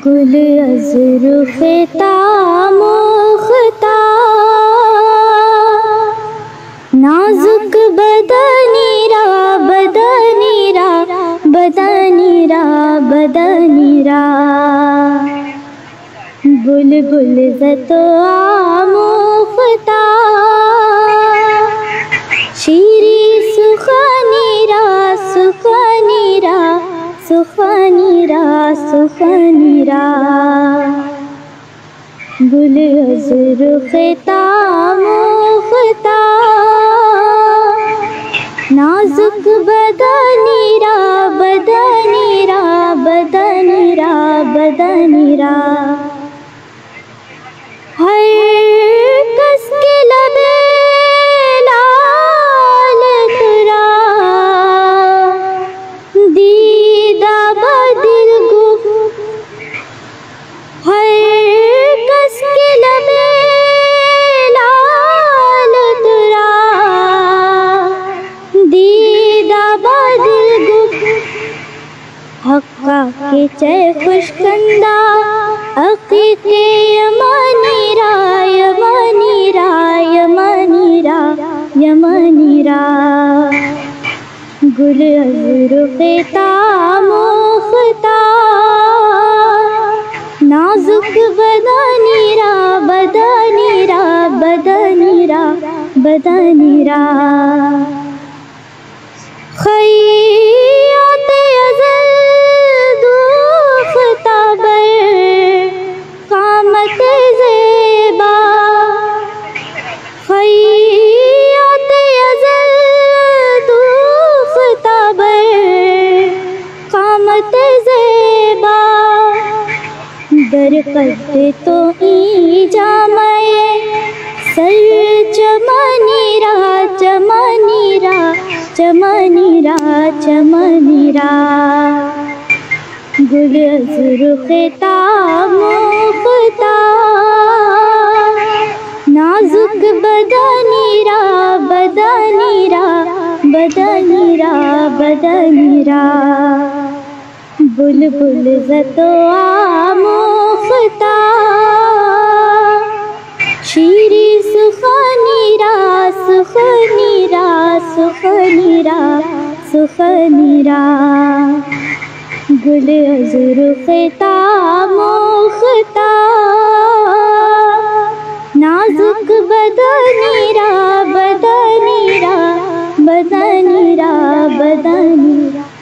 گل از رخ تاموختہ نازک بدنی را بدنی را بدنی را بدنی را بلبل ز تو آموختہ شیری سخنی را سخنی را سخنی را سخنی را گل از رخ تاموختہ نازک بدنی را بدنی را بدنی را بدنی را ہر کس کے لب لال ترا دیدہ بدل گفت ہر کس کے لب لال ترا دیدہ بدل گفت حقا کے چے خوشکندہ عقیق یمانی را یمانی را یمانی را یمانی را گل از رخ تاموختہ نازک بدنی را بدنی را بدنی را بدنی را خیاط ازل دوختہ بر قامت زیبا خیاط ازل دوختہ بر قامت زیبا در قد تو ای جامع سر چمنی را چمنی را چمنی را چمنی را گل از رخ تاموختہ نازک بدنی را بدنی را بدنی را بدنی را بلبل ز تو آموختہ شیری سخنی را سخنی را سخنی را سخنی را گل از رخ تاموختہ نازک بدنی را بدنی را بدنی را بدنی را